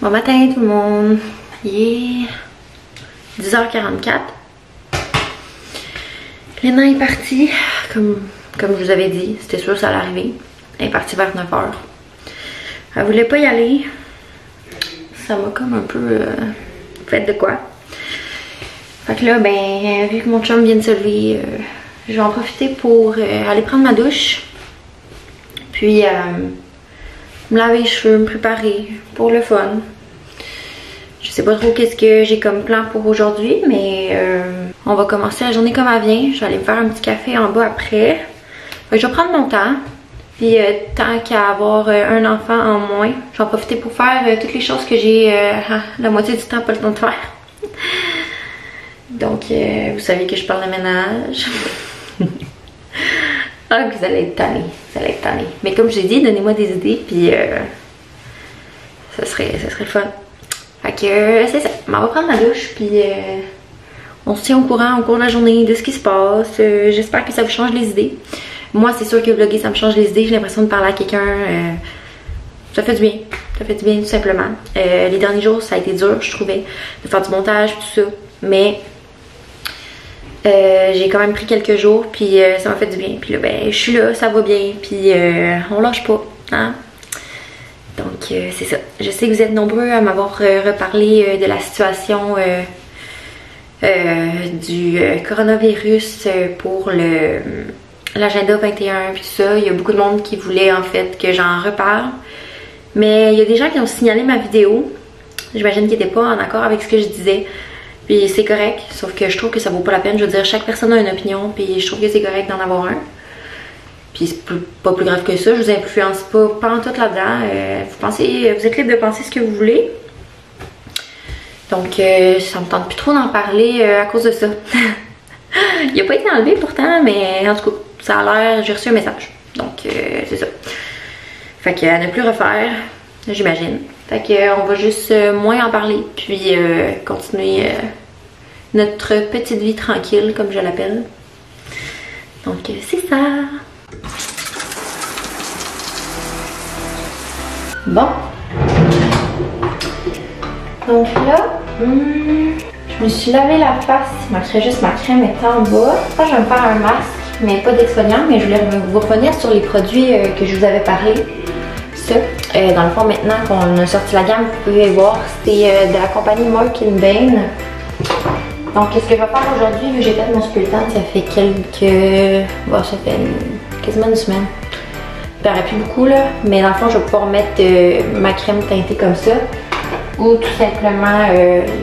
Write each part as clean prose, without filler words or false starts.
Bon matin tout le monde, il est 10h44. Léna est partie, comme je vous avais dit, c'était sûr que ça allait arriver. Elle est partie vers 9h. Elle voulait pas y aller. Ça m'a comme un peu fait de quoi. Fait que là, ben, vu que mon chum vient de se lever, je vais en profiter pour aller prendre ma douche. Puis me laver les cheveux, me préparer pour le fun. Je sais pas trop qu'est-ce que j'ai comme plan pour aujourd'hui, mais on va commencer la journée comme elle vient. Je vais aller me faire un petit café en bas après. Fait que je vais prendre mon temps. Puis tant qu'à avoir un enfant en moins, je vais en profiter pour faire toutes les choses que j'ai la moitié du temps pas le temps de faire. Donc vous savez que je parle de ménage. Ah, vous allez être tannés, vous allez être tannés. Mais comme je l'ai dit, donnez-moi des idées, puis ça serait le fun. Fait que c'est ça, on va prendre ma douche, puis on se tient au courant au cours de la journée de ce qui se passe. J'espère que ça vous change les idées. Moi, c'est sûr que vlogger, ça me change les idées. J'ai l'impression de parler à quelqu'un. Ça fait du bien. Ça fait du bien, tout simplement. Les derniers jours, ça a été dur, je trouvais, de faire du montage, tout ça. Mais j'ai quand même pris quelques jours, puis ça m'a fait du bien. Puis là, ben, je suis là, ça va bien, puis on lâche pas, hein? Donc, c'est ça. Je sais que vous êtes nombreux à m'avoir reparlé de la situation du coronavirus pour l'agenda 21 puis tout ça. Il y a beaucoup de monde qui voulait en fait que j'en reparle. Mais il y a des gens qui ont signalé ma vidéo. J'imagine qu'ils n'étaient pas en accord avec ce que je disais. Puis c'est correct, sauf que je trouve que ça vaut pas la peine. Je veux dire, chaque personne a une opinion, puis je trouve que c'est correct d'en avoir un. Puis c'est pas plus grave que ça, je vous influence pas en tout là-dedans. Vous êtes libre de penser ce que vous voulez. Donc ça me tente plus trop d'en parler à cause de ça. Il a pas été enlevé pourtant, mais en tout cas, ça a l'air, j'ai reçu un message. Donc c'est ça. Fait qu'à ne plus refaire, j'imagine. Fait qu'on va juste moins en parler, puis continuer notre petite vie tranquille, comme je l'appelle. Donc c'est ça. Bon. Donc là, je me suis lavé la face. Il manquerait juste ma crème est en bas. Là, je vais me faire un masque, mais pas d'exfoliant. Mais je voulais vous revenir sur les produits que je vous avais parlé. Ça, dans le fond, maintenant qu'on a sorti la gamme, vous pouvez voir, c'est de la compagnie Mark & Bain. Donc, ce que je vais faire aujourd'hui, vu que j'ai fait mon sculptant, ça fait bon, ça fait quasiment une semaine. Il paraît plus beaucoup là, mais dans le fond, je vais pouvoir mettre ma crème teintée comme ça. Ou tout simplement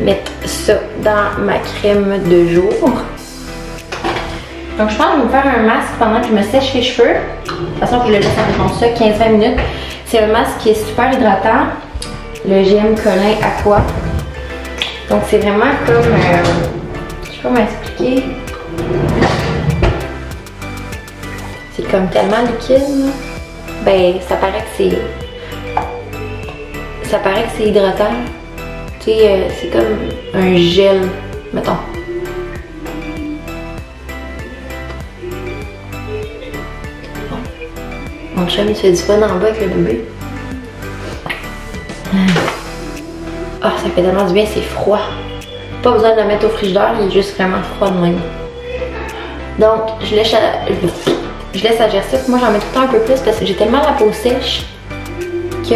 mettre ça dans ma crème de jour. Donc je pense que je vais me faire un masque pendant que je me sèche les cheveux. De toute façon, je le laisse environ ça, 15-20 minutes. C'est un masque qui est super hydratant. Le GM Colin Aqua. Donc c'est vraiment comme... je sais pas comment expliquer. C'est comme tellement liquide. Là. Ben, ça paraît que c'est... Ça paraît que c'est hydratant. Tu sais, c'est comme un gel, mettons. Bon. Mon chum, il se fait du fun en bas avec le bébé. Ah, ça fait tellement du bien, c'est froid. Pas besoin de le mettre au frigidaire, il est juste vraiment froid de même. Donc, je laisse agir ça. Moi, j'en mets tout le temps un peu plus parce que j'ai tellement la peau sèche que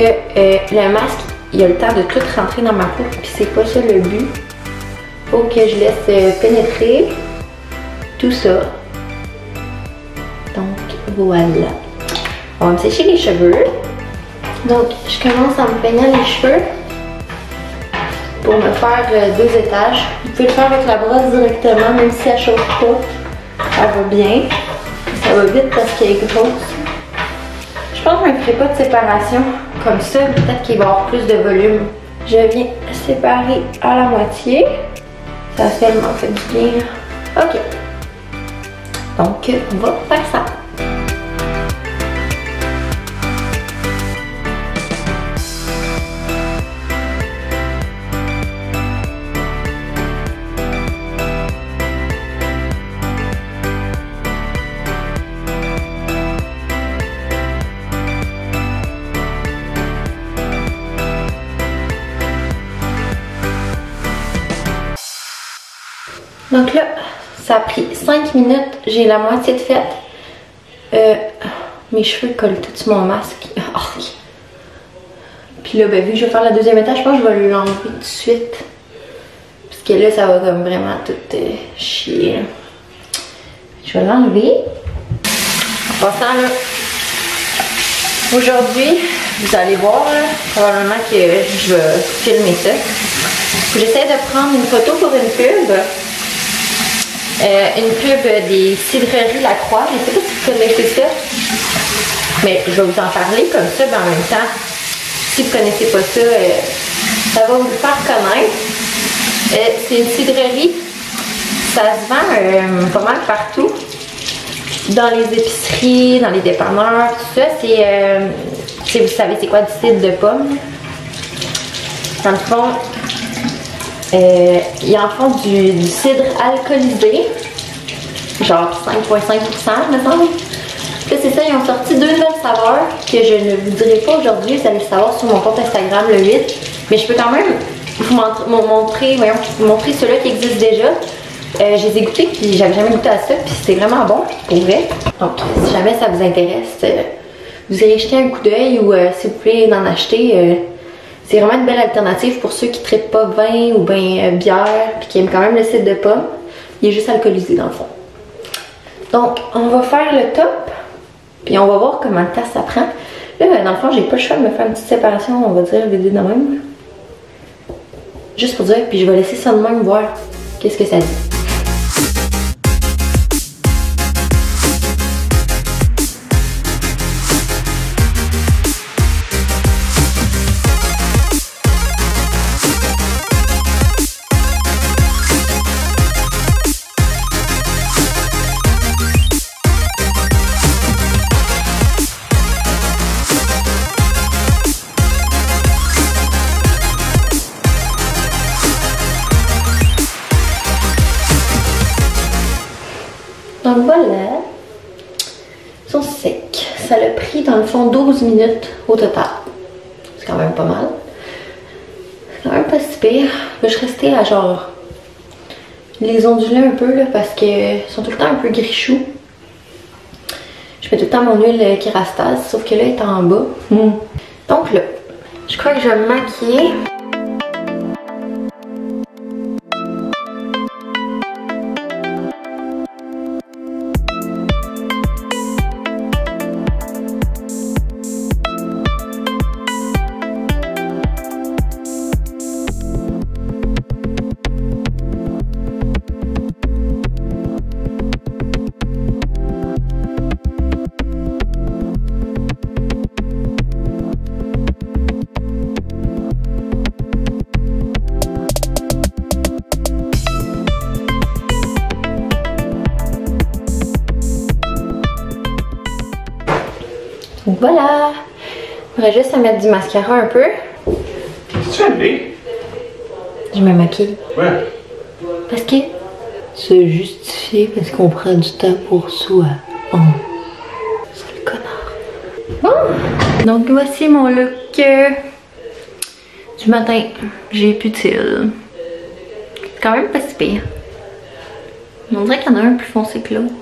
le masque, il a le temps de tout rentrer dans ma peau, puis c'est pas ça le but. Faut que je laisse pénétrer tout ça. Donc voilà. On va me sécher les cheveux. Donc je commence en me peignant les cheveux pour me faire 2 étages. Vous pouvez le faire avec la brosse directement, même si elle chauffe pas. Ça va bien. Ça va vite parce qu'elle est grosse. Je pense que je ne ferai pas de séparation comme ça, peut-être qu'il va y avoir plus de volume. Je viens séparer à la moitié. Ça a tellement fait du bien. Ok. Donc, on va faire ça. Donc là, ça a pris 5 minutes, j'ai la moitié de faite. Mes cheveux collent tout sur mon masque. Oh. Puis là, ben, vu que je vais faire la deuxième étape, je pense que je vais l'enlever tout de suite. Parce que là, ça va comme vraiment tout chier. Je vais l'enlever. En passant là, aujourd'hui, vous allez voir là, probablement que je vais filmer ça. J'essaie de prendre une photo pour une pub. Une pub des cidreries Lacroix. Je ne sais pas si vous connaissez ça. Mais je vais vous en parler comme ça, mais en même temps, si vous ne connaissez pas ça, ça va vous le faire connaître. C'est une cidrerie. Ça se vend pas mal partout. Dans les épiceries, dans les dépanneurs, tout ça. Vous savez c'est quoi du cidre de pomme? Dans le fond, ils en font du cidre alcoolisé. Genre 5,5% me semble. Là c'est ça, ils ont sorti 2 nouvelles saveurs que je ne vous dirai pas aujourd'hui. Vous allez le savoir sur mon compte Instagram le 8. Mais je peux quand même vous montrer ceux-là qui existent déjà. Je les ai goûtés puis j'avais jamais goûté à ça puis c'était vraiment bon pour vrai. Donc si jamais ça vous intéresse, vous irez jeter un coup d'œil ou si vous voulez en acheter. C'est vraiment une belle alternative pour ceux qui ne traitent pas vin ou bien bière puis qui aiment quand même le cidre de pomme. Il est juste alcoolisé dans le fond. Donc on va faire le top puis on va voir comment de temps ça prend. Là dans le fond j'ai pas le choix de me faire une petite séparation, on va dire vite de même. Juste pour dire puis je vais laisser ça de même voir qu'est-ce que ça dit. Donc voilà, ils sont secs. Ça l'a pris dans le fond 12 minutes au total. C'est quand même pas mal. C'est quand même pas si pire. Je suis restée à genre les onduler un peu là parce qu'ils sont tout le temps un peu gris-choux. Je mets tout le temps mon huile Kerastase, sauf que là elle est en bas. Donc là, je crois que je vais me maquiller. Donc voilà, il faudrait juste à mettre du mascara un peu. Qu'est-ce que tu fais? Je me maquille. Ouais. Parce que se justifier parce qu'on prend du temps pour soi. Oh, c'est le connard. Bon, donc voici mon look du matin. J'ai plus de cils. C'est quand même pas si pire. On dirait qu'il y en a un plus foncé que l'autre.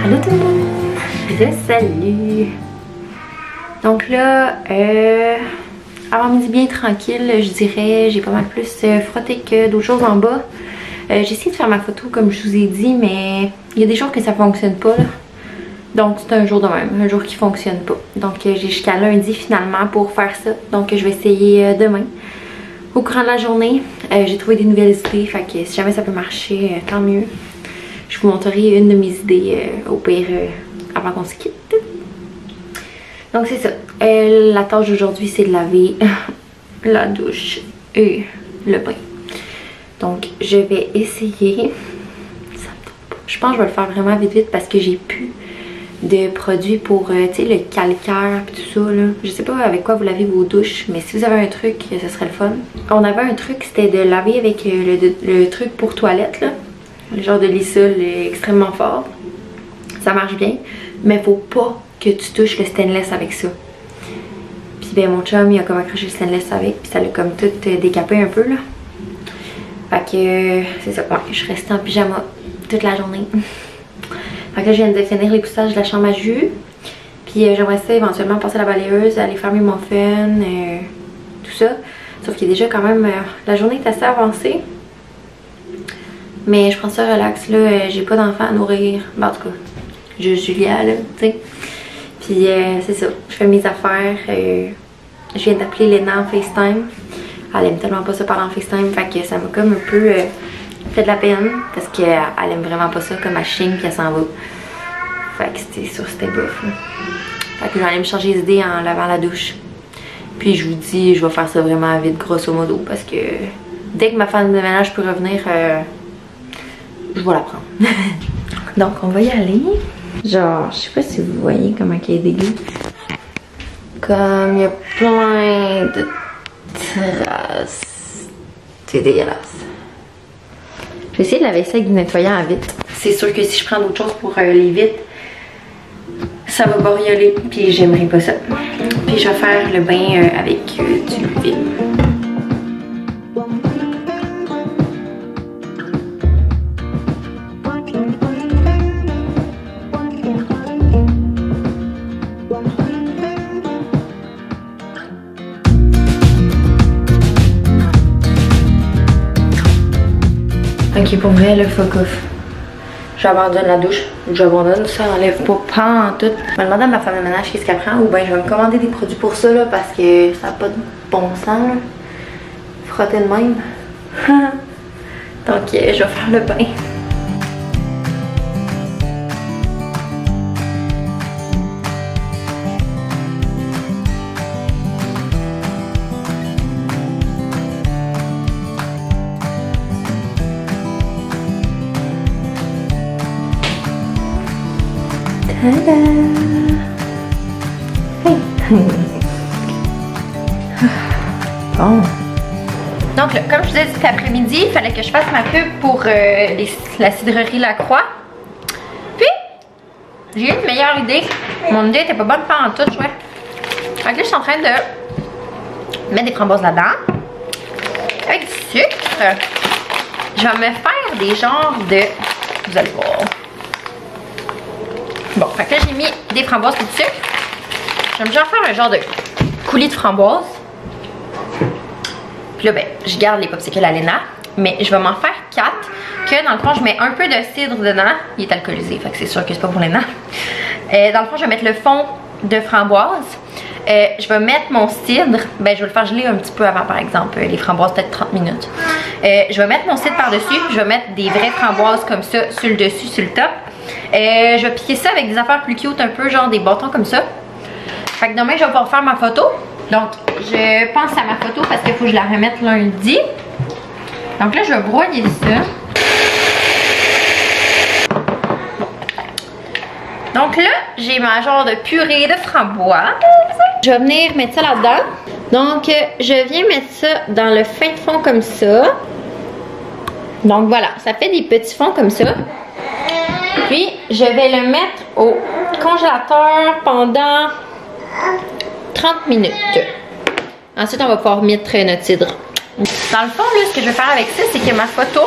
Allô tout le monde, salut. Donc là, avant-midi bien tranquille, je dirais, j'ai pas mal plus frotté que d'autres choses en bas. J'ai essayé de faire ma photo comme je vous ai dit, mais il y a des jours que ça fonctionne pas là. Donc c'est un jour de même, un jour qui fonctionne pas. Donc j'ai jusqu'à lundi finalement pour faire ça. Donc je vais essayer demain. Au courant de la journée, j'ai trouvé des nouvelles idées, fait que si jamais ça peut marcher, tant mieux. Je vous montrerai une de mes idées au pire avant qu'on se quitte. Donc c'est ça. La tâche d'aujourd'hui c'est de laver la douche et le bain. Donc je vais essayer. Ça me tente pas. Je pense que je vais le faire vraiment vite parce que j'ai plus de produits pour, tu sais, le calcaire et tout ça, là. Je sais pas avec quoi vous lavez vos douches, mais si vous avez un truc, ce serait le fun. On avait un truc, c'était de laver avec le truc pour toilette, là. Le genre de lissole extrêmement fort. Ça marche bien, mais faut pas que tu touches le stainless avec ça. Puis ben mon chum, il a comme accroché le stainless avec, puis ça l'a comme tout décapé un peu, là. Fait que c'est ça, ouais, je suis restée en pyjama toute la journée. Fait que là, je viens de finir les poussages de la chambre à jus. Puis j'aimerais ça éventuellement passer à la balayeuse, aller faire mes muffins, tout ça. Sauf qu'il est déjà quand même, la journée est assez avancée. Mais je prends ça relax, là, j'ai pas d'enfant à nourrir. Ben, en tout cas, juste Julia, là, tu sais. Puis c'est ça, je fais mes affaires. Je viens d'appeler Léna en FaceTime. Elle aime tellement pas ça parler en FaceTime, fait que ça m'a comme un peu fait de la peine. Parce qu'elle aime vraiment pas ça, comme elle chigne puis elle s'en va. Fait que c'était bof. Fait que je vais aller me changer les idées en lavant la douche. Puis je vous dis, je vais faire ça vraiment vite, grosso modo. Parce que dès que ma femme de ménage peut revenir, je vais la prendre. Donc on va y aller. Genre, je sais pas si vous voyez comment elle est dégueu. Comme il y a plein de traces. C'est dégueulasse. Je vais essayer de laver ça avec du nettoyant à vitre. C'est sûr que si je prends d'autres choses pour les vitres, ça va borioler. Puis j'aimerais pas ça. Puis je vais faire le bain avec du vime. Ok, pour vrai, le fuck off. J'abandonne la douche. J'abandonne, ça enlève pas en tout. Je me demande à ma femme de ménage qu'est-ce qu'elle prend. Ou bien je vais me commander des produits pour ça, là, parce que ça n'a pas de bon sens, là. Frotter de même. Donc, je vais faire le bain. Tada! Hey. Bon. Donc là, comme je vous ai dit cet après-midi, il fallait que je fasse ma pub pour la cidrerie Lacroix. Puis, j'ai eu une meilleure idée. Mon idée était pas bonne pas en tout, ouais. Donc là, je suis en train de mettre des framboises là-dedans. Avec du sucre. Je vais me faire des genres de... Vous allez voir. Bon, fait que là, j'ai mis des framboises et du sucre. Je vais me faire un genre de coulis de framboises. Puis là, ben, je garde les popsicles à Léna. Mais je vais m'en faire 4. Que dans le fond, je mets un peu de cidre dedans. Il est alcoolisé, fait que c'est sûr que c'est pas pour Léna. Dans le fond, je vais mettre le fond de framboise. Je vais mettre mon cidre. Ben, je vais le faire geler un petit peu avant, par exemple. Les framboises, peut-être 30 minutes. Je vais mettre mon cidre par-dessus. Je vais mettre des vraies framboises comme ça sur le dessus, sur le top. Je vais piquer ça avec des affaires plus cute, un peu genre des bâtons comme ça. Fait que demain, je vais pouvoir faire ma photo. Donc, je pense à ma photo parce qu'il faut que je la remette lundi. Donc là, je vais broyer ça. Donc là, j'ai ma genre de purée de framboise. Je vais venir mettre ça là-dedans. Donc, je viens mettre ça dans le fin fond comme ça. Donc voilà, ça fait des petits fonds comme ça. Puis, je vais le mettre au congélateur pendant 30 minutes. Ensuite, on va pouvoir mettre notre cidre. Dans le fond, là, ce que je vais faire avec ça, c'est que ma photo,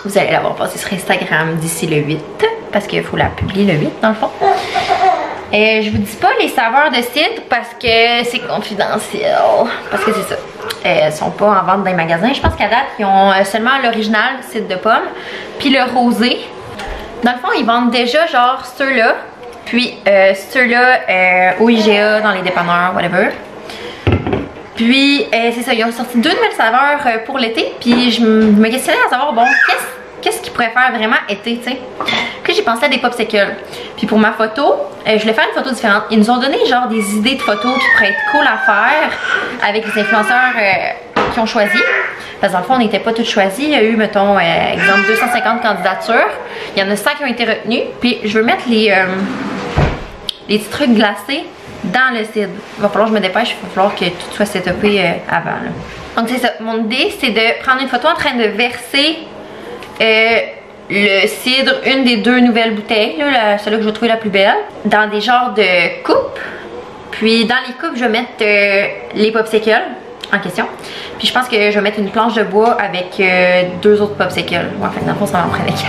vous allez l'avoir passée sur Instagram d'ici le 8. Parce qu'il faut la publier le 8, dans le fond. Je vous dis pas les saveurs de cidre parce que c'est confidentiel. Parce que c'est ça. Elles sont pas en vente dans les magasins. Je pense qu'à date, ils ont seulement l'original cidre de pomme. Puis le rosé. Dans le fond, ils vendent déjà genre ceux-là. Puis ceux-là au IGA, dans les dépanneurs, whatever. Puis c'est ça, ils ont sorti 2 nouvelles saveurs pour l'été. Puis je me questionnais à savoir, bon, qu'est-ce qu'ils pourraient faire vraiment été, tu sais. Puis j'ai pensé à des popsicles. Puis pour ma photo, je voulais faire une photo différente. Ils nous ont donné genre des idées de photos qui pourraient être cool à faire avec les influenceurs qui ont choisi. Parce que dans le fond, on n'était pas toutes choisies. Il y a eu, mettons, exemple, 250 candidatures. Il y en a 100 qui ont été retenues. Puis je veux mettre les petits trucs glacés dans le cidre. Il va falloir que je me dépêche. Il va falloir que tout soit setupé avant. Là. Donc c'est ça. Mon idée, c'est de prendre une photo en train de verser le cidre, une des 2 nouvelles bouteilles, là, celle que je vais trouver la plus belle, dans des genres de coupes. Puis dans les coupes, je vais mettre les popsicles en question. Puis je pense que je vais mettre une planche de bois avec 2 autres popsicles. Ouais, fait que dans le fond, ça m'en prenait 4.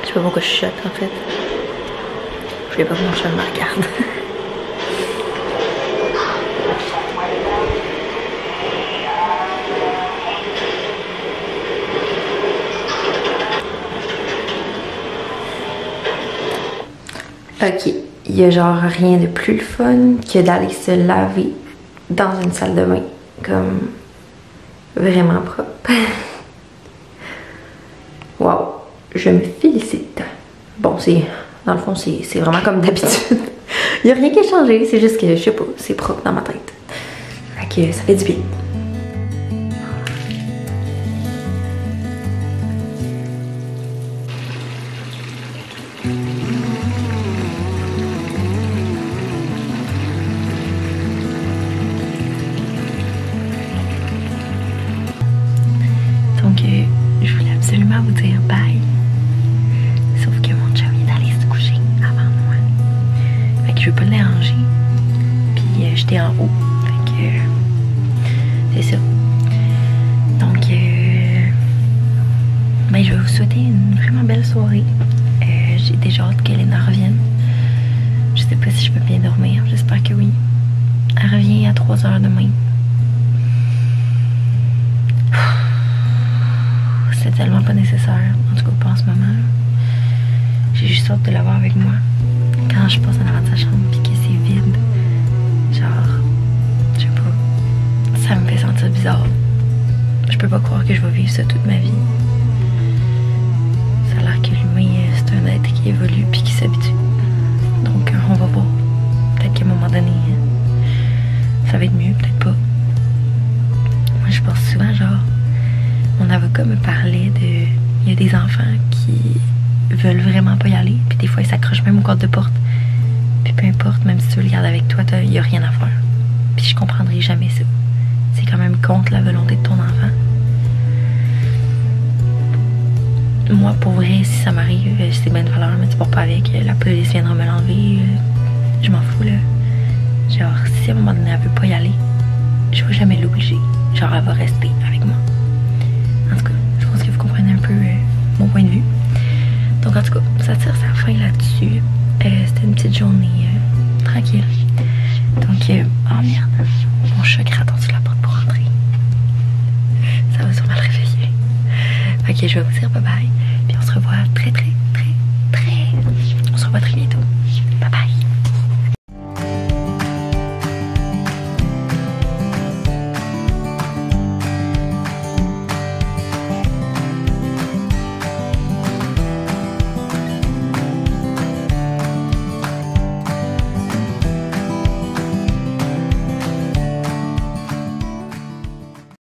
Je sais pas pourquoi je chuchote en fait. Je sais pas comment je me regarde. Ok, il y a genre rien de plus fun que d'aller se laver dans une salle de bain comme vraiment propre. Wow, je me félicite. Bon, c'est dans le fond, c'est vraiment comme d'habitude. Il n'y a rien qui a changé, c'est juste que je sais pas, c'est propre dans ma tête. Fait que ça fait du bien. Donc, je voulais absolument vous dire bye. Sauf que mon chum est allé se coucher avant moi. Fait que je veux pas le déranger. Puis j'étais en haut. Fait que c'est ça. Donc, ben, je vais vous souhaiter une vraiment belle soirée. J'ai déjà hâte que Léna revienne. Je sais pas si je peux bien dormir. J'espère que oui. Elle revient à 3 h demain. C'est tellement pas nécessaire, en tout cas pas en ce moment. J'ai juste hâte de l'avoir avec moi. Quand je passe en avant de sa chambre puis que c'est vide, genre, je sais pas, ça me fait sentir bizarre. Je peux pas croire que je vais vivre ça toute ma vie. Ça a l'air que l'humain, c'est un être qui évolue puis qui s'habitue. Donc on va voir. Peut-être qu'à un moment donné, ça va être mieux, peut-être pas. Moi je pense souvent genre, mon avocat me parlait de... Il y a des enfants qui veulent vraiment pas y aller, puis des fois ils s'accrochent même au cadre de porte. Puis peu importe, même si tu le gardes avec toi, il y a rien à faire. Puis je comprendrai jamais ça. C'est quand même contre la volonté de ton enfant. Moi, pour vrai, si ça m'arrive, c'est bien de valeur, mais tu pars pas avec, la police viendra me l'enlever, je m'en fous, là. Genre, si à un moment donné, elle veut pas y aller, je vais jamais l'obliger. Genre, elle va rester avec moi. En tout cas, je pense que vous comprenez un peu mon point de vue. Donc en tout cas, ça tire sa fin là-dessus. C'était une petite journée tranquille. Donc, oh merde, mon chat gratte sur la porte pour rentrer. Ça va sûrement le réveiller. Ok, je vais vous dire bye bye. Puis on se revoit très... On se revoit très bientôt.